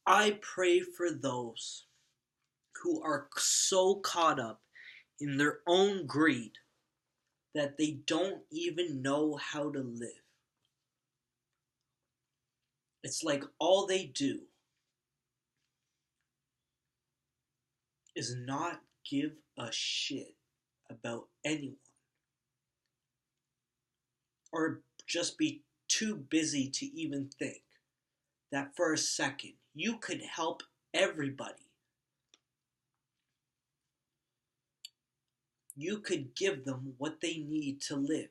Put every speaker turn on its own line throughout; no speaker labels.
I pray for those who are so caught up in their own greed that they don't even know how to live. It's like all they do is not give a shit about anyone or just be too busy to even think that for a second you could help everybody. You could give them what they need to live.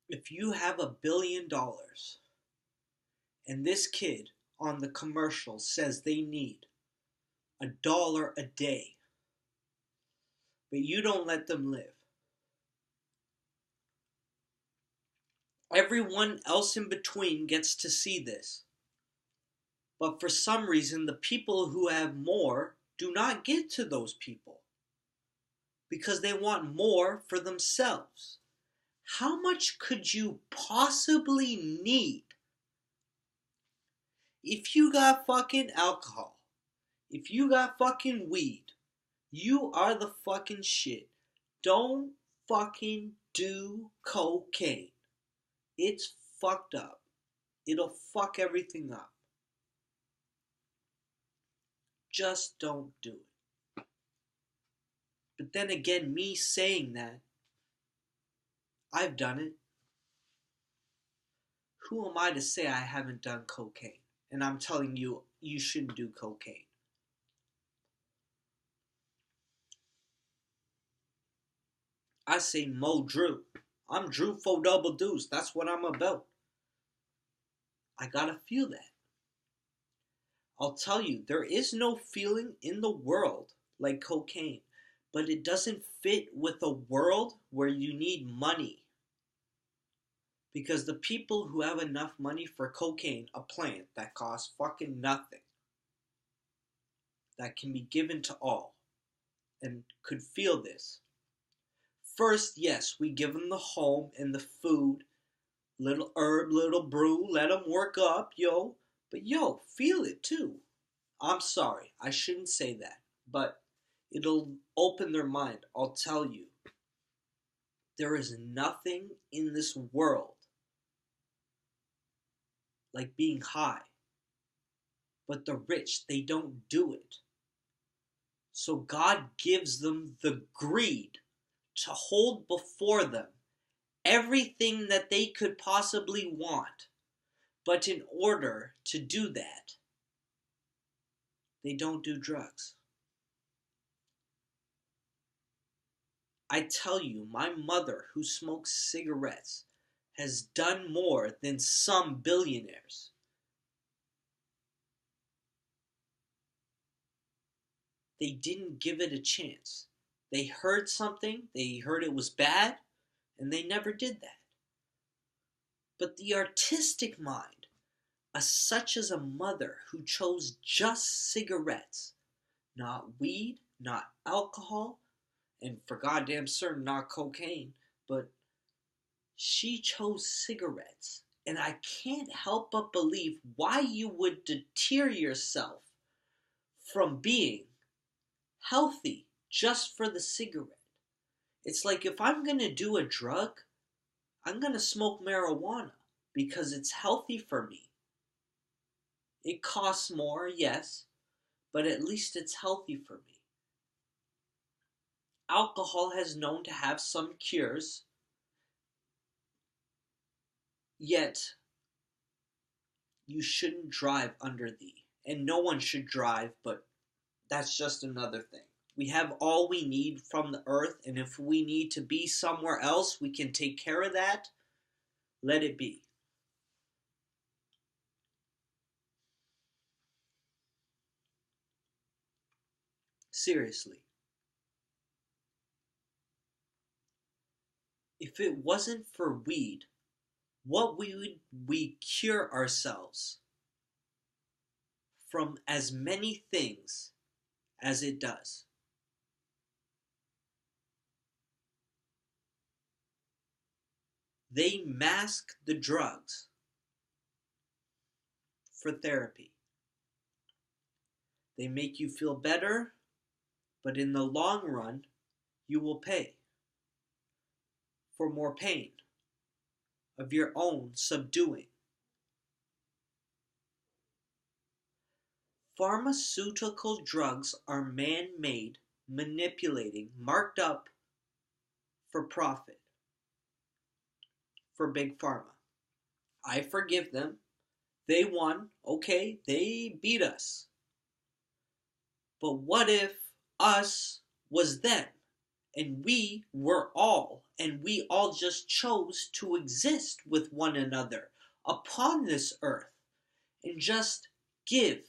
If you have $1 billion and this kid on the commercial says they need $1 a day, but you don't let them live, everyone else in between gets to see this. But for some reason, the people who have more do not get to those people because they want more for themselves. How much could you possibly need if you got fucking alcohol? If you got fucking weed, you are the fucking shit. Don't fucking do cocaine. It's fucked up. It'll fuck everything up. Just don't do it. But then again, me saying that, I've done it. Who am I to say I haven't done cocaine? And I'm telling you, you shouldn't do cocaine. I say Mo Drew. I'm Drew for double deuce. That's what I'm about. I gotta feel that. I'll tell you, there is no feeling in the world like cocaine, but it doesn't fit with a world where you need money. Because the people who have enough money for cocaine, a plant that costs fucking nothing, that can be given to all, and could feel this. First, yes, we give them the home and the food, little herb, little brew, let them work up, yo. But yo, feel it too. I'm sorry, I shouldn't say that, but it'll open their mind. I'll tell you, there is nothing in this world like being high, but the rich, they don't do it. So God gives them the greed to hold before them everything that they could possibly want. But in order to do that, they don't do drugs. I tell you, my mother, who smokes cigarettes, has done more than some billionaires. They didn't give it a chance. They heard something, they heard it was bad, and they never did that. But the artistic mind, such as a mother who chose just cigarettes, not weed, not alcohol, and for goddamn certain not cocaine, but she chose cigarettes. And I can't help but believe why you would deter yourself from being healthy just for the cigarette. It's like if I'm gonna do a drug, I'm gonna smoke marijuana because it's healthy for me. It costs more, yes, but at least it's healthy for me. Alcohol has known to have some cures, yet you shouldn't drive under thee. And no one should drive, but that's just another thing. We have all we need from the earth, and if we need to be somewhere else, we can take care of that. Let it be. Seriously. If it wasn't for weed, what would we cure ourselves from as many things as it does? They mask the drugs. for therapy. They make you feel better, but in the long run, you will pay for more pain of your own subduing. Pharmaceutical drugs are man-made, manipulating, marked up for profit for Big Pharma. I forgive them. They won. Okay, they beat us. But what if us was them? And we were all, and we all just chose to exist with one another upon this earth and just give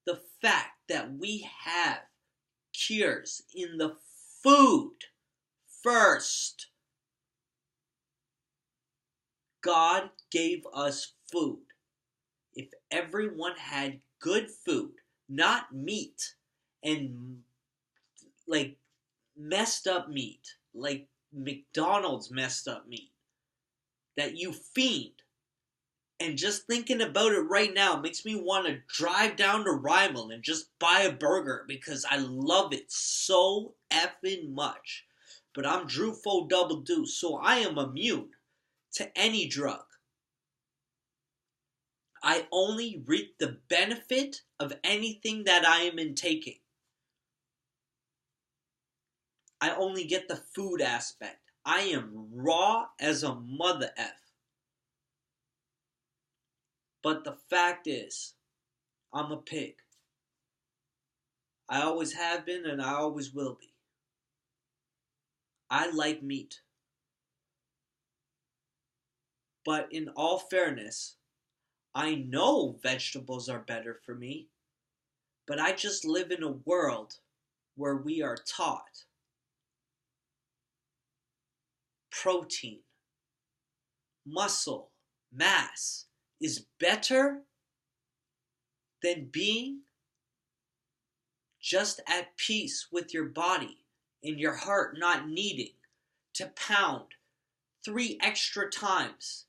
the fact that we have cures in the food first. God gave us food. If everyone had good food, not meat and like messed up meat, like McDonald's messed up meat that you fiend. And just thinking about it right now makes me want to drive down to Rymal and just buy a burger because I love it so effing much. But I'm Drew Fo Double Deuce, so I am immune to any drug. I only reap the benefit of anything that I am intaking. I only get the food aspect. I am raw as a mother F. But the fact is, I'm a pig. I always have been and I always will be. I like meat. But in all fairness, I know vegetables are better for me, but I just live in a world where we are taught protein, muscle, mass is better than being just at peace with your body and your heart not needing to pound 3 extra times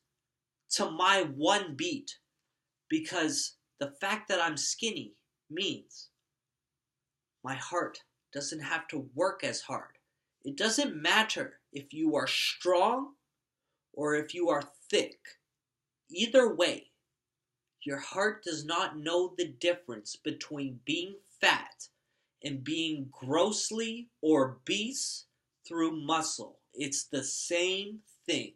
to my one beat, because the fact that I'm skinny means my heart doesn't have to work as hard. It doesn't matter if you are strong or if you are thick. Either way, your heart does not know the difference between being fat and being grossly obese through muscle. It's the same thing.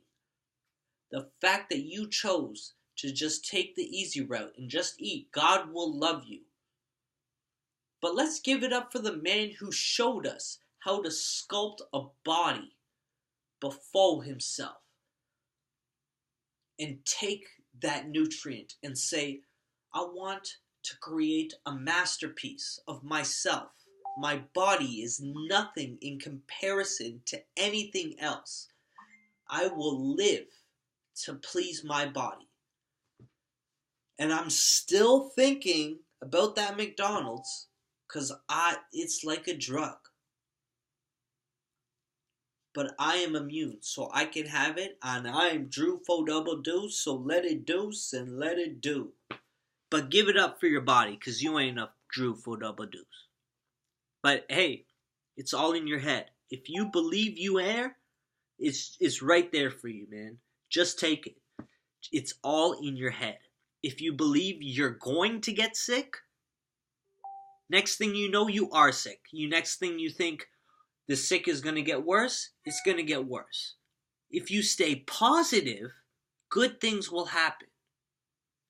The fact that you chose to just take the easy route and just eat, God will love you. But let's give it up for the man who showed us how to sculpt a body before himself and take that nutrient and say, I want to create a masterpiece of myself. My body is nothing in comparison to anything else. I will live to please my body. And I'm still thinking about that McDonald's because it's like a drug. But I am immune, so I can have it, and I am Drew Fo Double Deuce, so let it deuce and let it do. But give it up for your body, because you ain't a Drew Fo Double Deuce. But hey, it's all in your head. If you believe you are, it's right there for you, man. Just take it. It's all in your head. If you believe you're going to get sick, next thing you know, you are sick. Next thing you think, the sick is going to get worse, it's going to get worse. If you stay positive, good things will happen.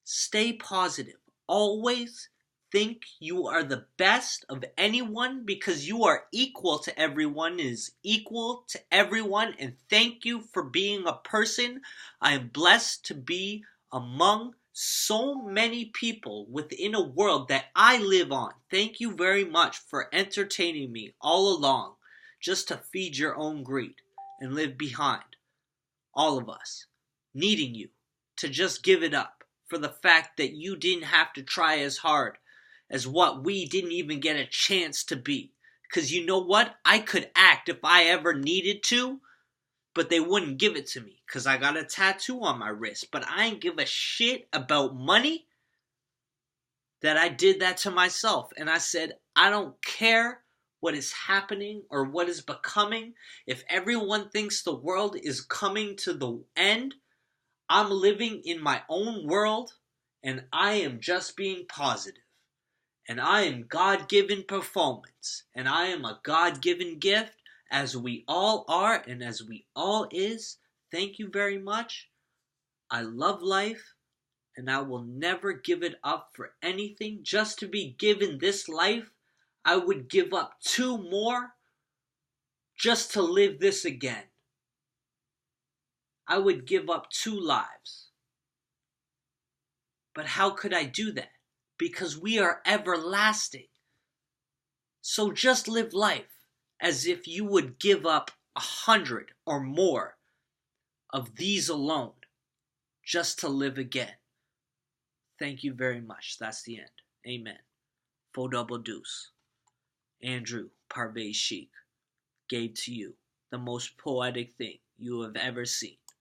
Stay positive. Always think you are the best of anyone because you are equal to everyone, is equal to everyone, and thank you for being a person. I am blessed to be among so many people within a world that I live on. Thank you very much for entertaining me all along. Just to feed your own greed and live behind all of us, needing you to just give it up for the fact that you didn't have to try as hard as what we didn't even get a chance to be. Because you know what? I could act if I ever needed to, but they wouldn't give it to me because I got a tattoo on my wrist. But I ain't give a shit about money that I did that to myself. And I said, I don't care what is happening or what is becoming. If everyone thinks the world is coming to the end, I'm living in my own world and I am just being positive. And I am God-given performance. And I am a God-given gift, as we all are and as we all is. Thank you very much. I love life, and I will never give it up for anything. Just to be given this life, I would give up 2 more just to live this again. I would give up 2 lives. But how could I do that? Because we are everlasting. So just live life as if you would give up 100 or more of these alone just to live again. Thank you very much. That's the end. Amen. Faux double deuce. Andrew Parvez Sheikh gave to you the most poetic thing you have ever seen.